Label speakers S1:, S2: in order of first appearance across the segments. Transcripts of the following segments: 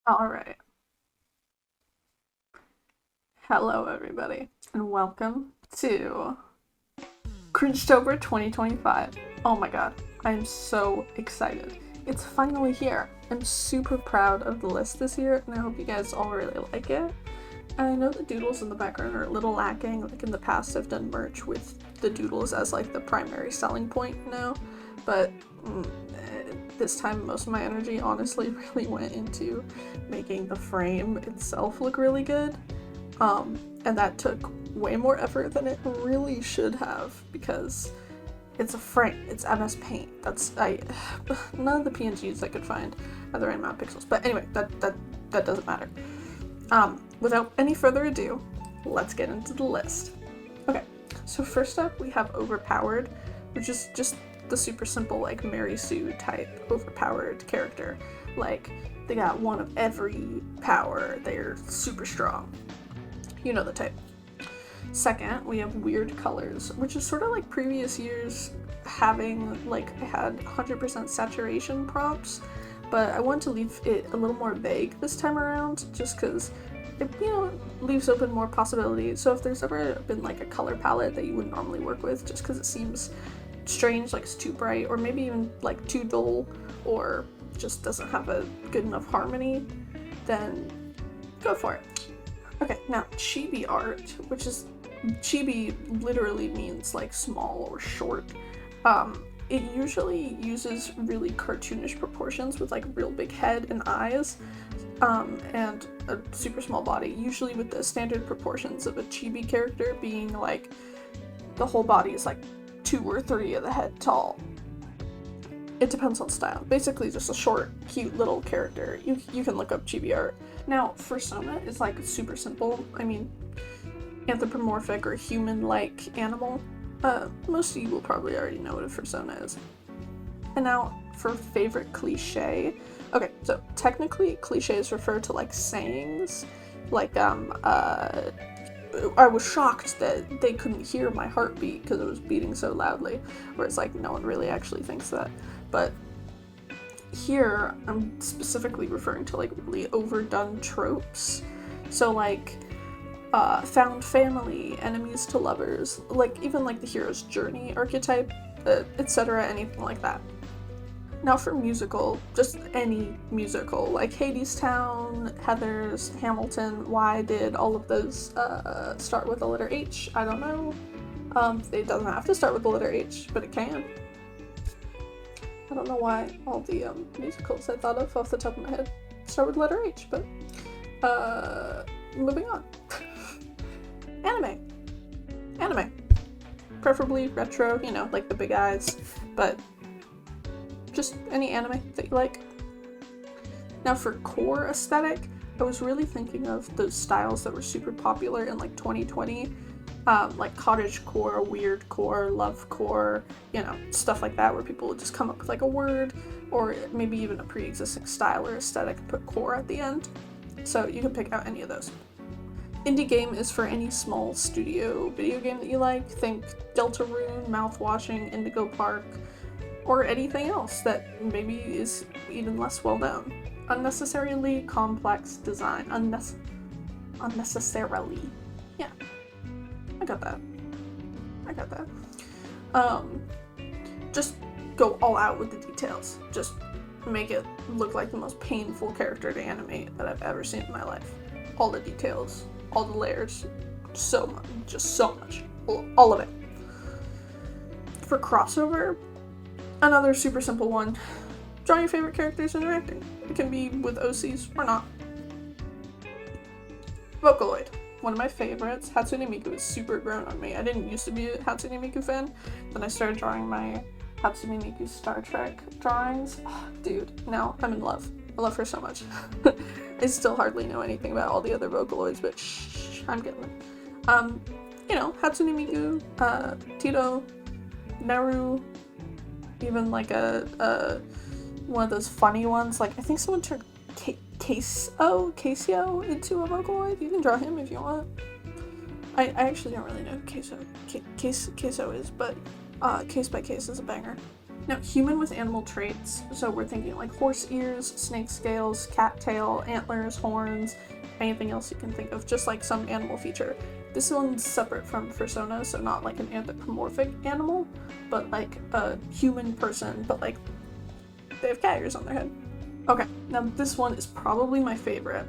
S1: All right. Hello, everybody, and welcome to Cringetober 2025. Oh my god, I am so excited. It's finally here. I'm super proud of the list this year, and I hope you guys all really like it. And I know the doodles in the background are a little lacking. Like in the past, I've done merch with the doodles as like the primary selling point now, but this time most of my energy honestly really went into making the frame itself look really good. And that took way more effort than it really should have because it's a frame. It's MS Paint. None of the PNGs I could find are the right amount of pixels. But anyway, that doesn't matter. Without any further ado, let's get into the list. Okay, so first up we have Overpowered, which is just the super simple like Mary Sue type overpowered character. Like they got one of every power. They're super strong. You know the type. Second, we have Weird Colors, which is sort of like previous years having like I had 100% saturation prompts, but I want to leave it a little more vague this time around just because it, leaves open more possibilities. So if there's ever been like a color palette that you wouldn't normally work with just because it seems strange, like it's too bright, or maybe even like too dull, or just doesn't have a good enough harmony, then go for it. Okay, now chibi art, which is chibi literally means like small or short. It usually uses really cartoonish proportions with like real big head and eyes, and a super small body, usually with the standard proportions of a chibi character being like the whole body is like 2 or 3 of the head tall. It depends on style. Basically just a short, cute little character. You can look up chibi art. Now, Fursona is like super simple. I mean, anthropomorphic or human-like animal. Most of you will probably already know what a Fursona is. And now, for favorite cliche. Okay, so technically cliches refer to like sayings. Like, I was shocked that they couldn't hear my heartbeat because it was beating so loudly. Whereas like no one really actually thinks that. But here I'm specifically referring to like really overdone tropes. So like found family, enemies to lovers, like even like the hero's journey archetype, etc., anything like that. Now for musical, just any musical, like Hadestown, Heathers, Hamilton, why did all of those start with the letter H? I don't know. It doesn't have to start with the letter H, but it can. I don't know why all the musicals I thought of off the top of my head start with the letter H, but moving on. Anime. Preferably retro, like the big eyes, but just any anime that you like. Now for core aesthetic, I was really thinking of those styles that were super popular in like 2020, like cottage core, weird core, love core, stuff like that, where people would just come up with like a word or maybe even a pre-existing style or aesthetic and put core at the end. So you can pick out any of those. Indie game is for any small studio video game that you like. Think Deltarune, Mouthwashing, Indigo Park, or anything else that maybe is even less well known. Unnecessarily complex design. Unnecessarily. Yeah, I got that. Just go all out with the details. Just make it look like the most painful character to animate that I've ever seen in my life. All the details, all the layers, so much, just so much, all of it. For crossover, another super simple one. Draw your favorite characters interacting. It can be with OCs or not. Vocaloid. One of my favorites. Hatsune Miku is super grown on me. I didn't used to be a Hatsune Miku fan. Then I started drawing my Hatsune Miku Star Trek drawings. Oh, dude, now I'm in love. I love her so much. I still hardly know anything about all the other Vocaloids, but shh, I'm getting them. Hatsune Miku, Tito, Naru, even like a one of those funny ones. Like I think someone turned Casio into a Vocaloid. You can draw him if you want. I actually don't really know who Queso is, but Case by Case is a banger. Now, human with animal traits, so we're thinking like horse ears, snake scales, cat tail, antlers, horns, anything else you can think of, just like some animal feature. This one's separate from persona, so not like an anthropomorphic animal, but like a human person, but like they have cat ears on their head. Okay, now this one is probably my favorite.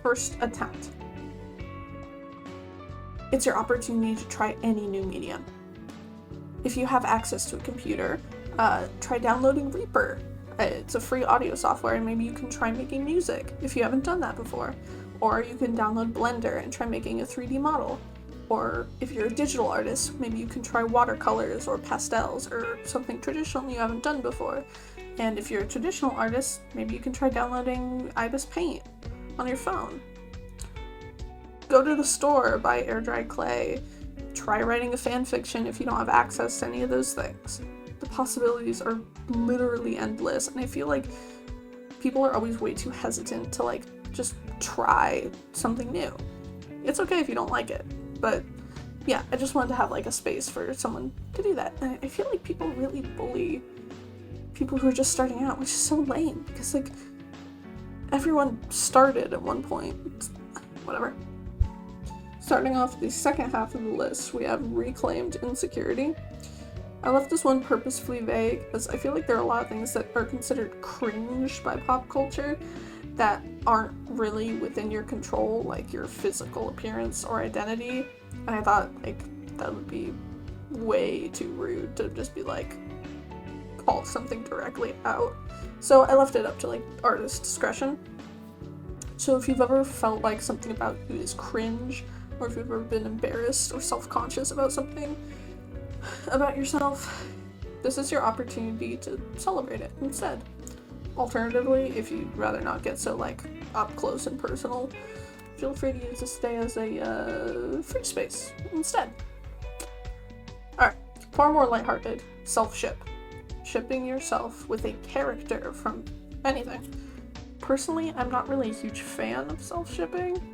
S1: First attempt. It's your opportunity to try any new medium. If you have access to a computer, try downloading Reaper. It's a free audio software, and maybe you can try making music if you haven't done that before. Or you can download Blender and try making a 3D model. Or if you're a digital artist, maybe you can try watercolors or pastels or something traditional you haven't done before. And if you're a traditional artist, maybe you can try downloading Ibis Paint on your phone. Go to the store, buy air-dried clay, try writing a fan fiction if you don't have access to any of those things. The possibilities are literally endless, and I feel like people are always way too hesitant to like just try something new. It's okay if you don't like it, but yeah, I just wanted to have like a space for someone to do that. And I feel like people really bully people who are just starting out, which is so lame, because like everyone started at one point. Whatever. Starting off the second half of the list, we have reclaimed insecurity. I left this one purposefully vague, as I feel like there are a lot of things that are considered cringe by pop culture that aren't really within your control, like your physical appearance or identity. And I thought like that would be way too rude to just be like, call something directly out. So I left it up to like artist discretion. So if you've ever felt like something about you is cringe, or if you've ever been embarrassed or self-conscious about something about yourself, this is your opportunity to celebrate it instead. Alternatively, if you'd rather not get so like up close and personal, feel free to use this day as a free space instead. Alright, far more lighthearted, self-ship. Shipping yourself with a character from anything. Personally, I'm not really a huge fan of self-shipping.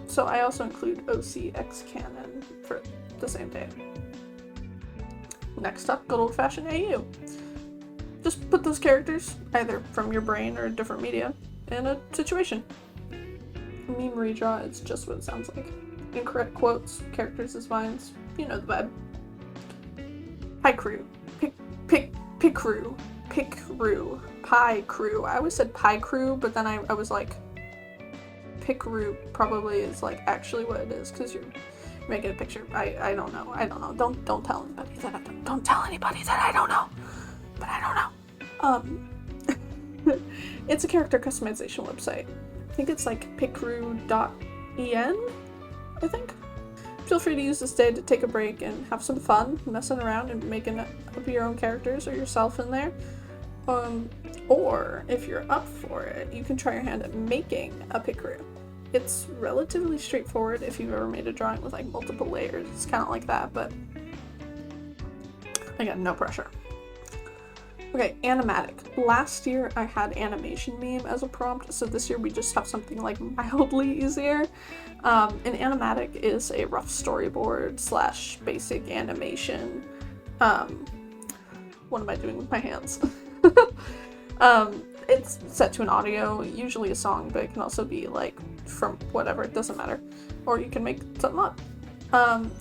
S1: So I also include OCX canon for the same day. Next up, good old-fashioned AU. Just put those characters, either from your brain or a different media, in a situation. Meme redraw is just what it sounds like. Incorrect quotes, characters as vines, you know the vibe. Pie crew. Pick crew. Pie crew. I always said pie crew, but then I was like, Pickaroo probably is like actually what it is, because you're making a picture. I don't know. Don't tell anybody that I don't know. But I don't know. It's a character customization website. I think it's like pickaroo.en, I think. Feel free to use this day to take a break and have some fun messing around and making up your own characters or yourself in there. Or if you're up for it, you can try your hand at making a pickaroo. It's relatively straightforward if you've ever made a drawing with like multiple layers. It's kind of like that, but again, no pressure. Okay, animatic. Last year I had animation meme as a prompt, so this year we just have something like mildly easier. An animatic is a rough storyboard / basic animation. What am I doing with my hands? It's set to an audio, usually a song, but it can also be like from whatever, it doesn't matter. Or you can make something up.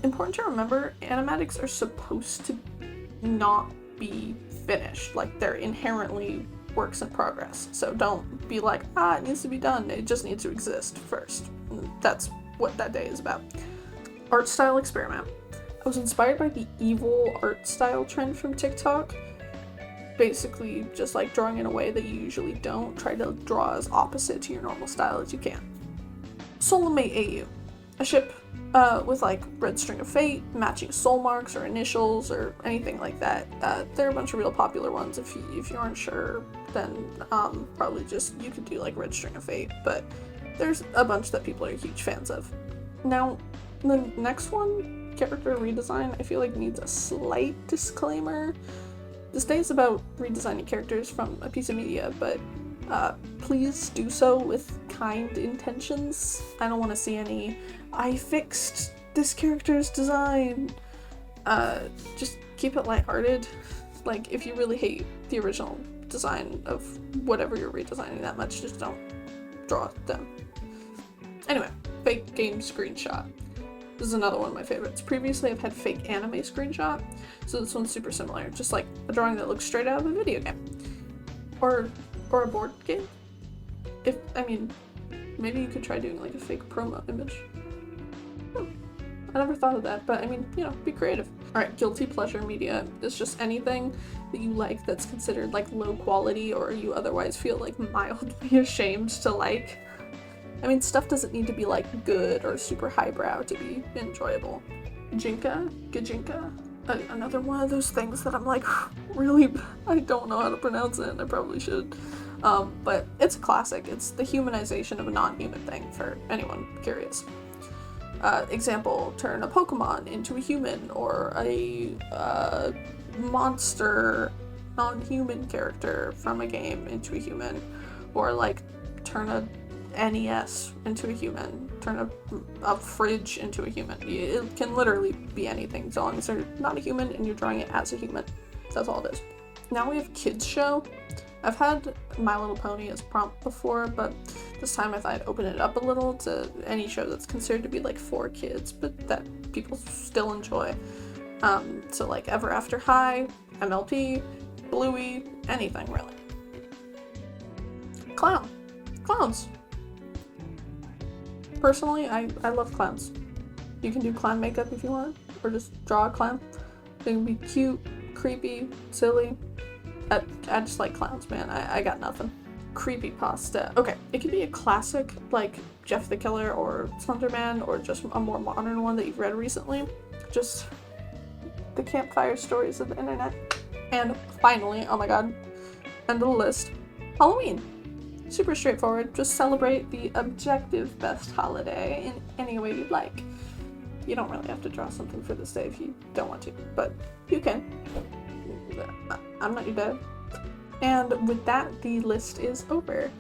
S1: Important to remember, animatics are supposed to not be finished. Like, they're inherently works in progress. So don't be like, it needs to be done. It just needs to exist first. And that's what that day is about. Art style experiment. I was inspired by the evil art style trend from TikTok. Basically, just like drawing in a way that you usually don't. Try to draw as opposite to your normal style as you can. Soulmate AU. A ship with like red string of fate, matching soul marks or initials or anything like that. There are a bunch of real popular ones. If you aren't sure, then probably just you could do like red string of fate. But there's a bunch that people are huge fans of. Now, the next one, character redesign, I feel like needs a slight disclaimer. This day is about redesigning characters from a piece of media, but please do so with kind intentions. I don't want to see any, I fixed this character's design. Just keep it lighthearted. Like, if you really hate the original design of whatever you're redesigning that much, just don't draw them. Anyway, fake game screenshot. This is another one of my favorites. Previously, I've had fake anime screenshot, so this one's super similar. Just like a drawing that looks straight out of a video game. Or a board game. Maybe you could try doing like a fake promo image. I never thought of that, but I mean, you know, be creative. Alright, guilty pleasure media is just anything that you like that's considered like low quality or you otherwise feel like mildly ashamed to like. I mean, stuff doesn't need to be like good or super highbrow to be enjoyable. Gajinka, another one of those things that I'm like, really, I don't know how to pronounce it, and I probably should. But it's a classic. It's the humanization of a non-human thing for anyone curious. Example, turn a Pokemon into a human, or a monster non-human character from a game into a human, or like turn a NES into a human, turn a fridge into a human. It can literally be anything as long as they're not a human and you're drawing it as a human. That's all it is. Now we have kids show. I've had My Little Pony as prompt before, but this time I thought I'd open it up a little to any show that's considered to be like for kids, but that people still enjoy. So like Ever After High, MLP, Bluey, anything really. Clowns. Personally, I love clowns. You can do clown makeup if you want, or just draw a clown. They can be cute, creepy, silly. I just like clowns, man. I got nothing. Creepypasta. Okay, it could be a classic like Jeff the Killer or Slender Man, or just a more modern one that you've read recently. Just the campfire stories of the internet. And finally, oh my god, end of the list, Halloween. Super straightforward. Just celebrate the objective best holiday in any way you'd like. You don't really have to draw something for this day if you don't want to, but you can. I'm not your dad. And with that, the list is over.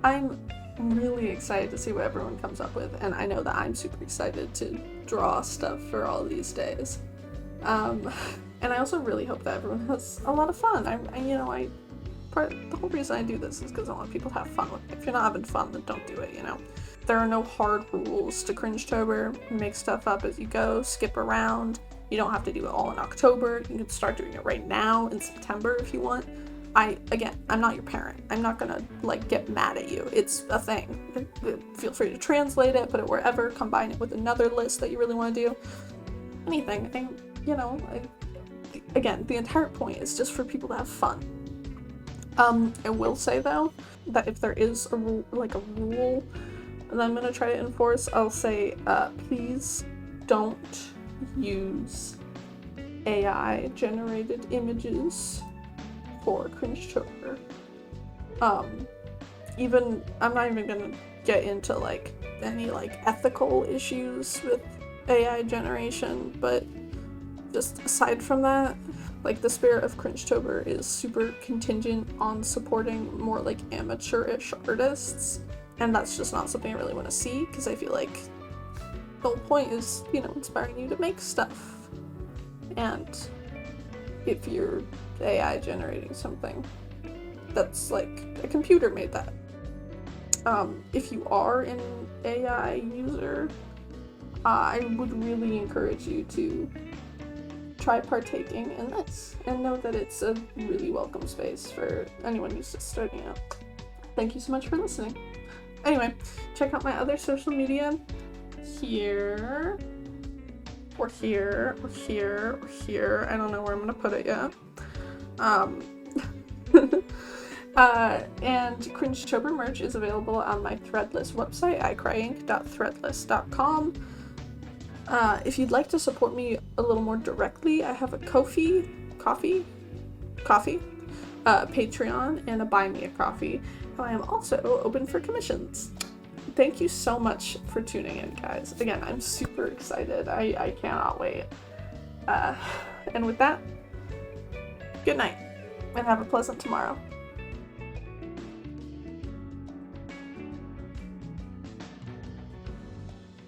S1: I'm really excited to see what everyone comes up with, and I know that I'm super excited to draw stuff for all these days. And I also really hope that everyone has a lot of fun. The whole reason I do this is because I want people to have fun with it. If you're not having fun, then don't do it, you know? There are no hard rules to Cringetober. Make stuff up as you go, skip around. You don't have to do it all in October. You can start doing it right now in September if you want. I'm not your parent. I'm not gonna like get mad at you. It's a thing. Feel free to translate it, put it wherever, combine it with another list that you really want to do. Anything. Again, the entire point is just for people to have fun. I will say though that if there is a rule that I'm gonna try to enforce, I'll say please don't use AI generated images for Cringetober. I'm not even gonna get into like any like ethical issues with AI generation, but just aside from that, like the spirit of Cringetober is super contingent on supporting more like amateurish artists, and that's just not something I really want to see, because I feel like the whole point is, you know, inspiring you to make stuff. And if you're AI generating something, that's like a computer made that. If you are an AI user, I would really encourage you to try partaking in this and know that it's a really welcome space for anyone who's just starting out. Thank you so much for listening. Anyway, check out my other social media here, or here, or here, or here. I don't know where I'm gonna put it yet. And Cringetober merch is available on my Threadless website, icryink.threadless.com. If you'd like to support me a little more directly, I have a Ko-fi, Patreon, and a Buy Me a Coffee. I am also open for commissions. Thank you so much for tuning in, guys. Again, I'm super excited. I cannot wait. And with that, good night, and have a pleasant tomorrow.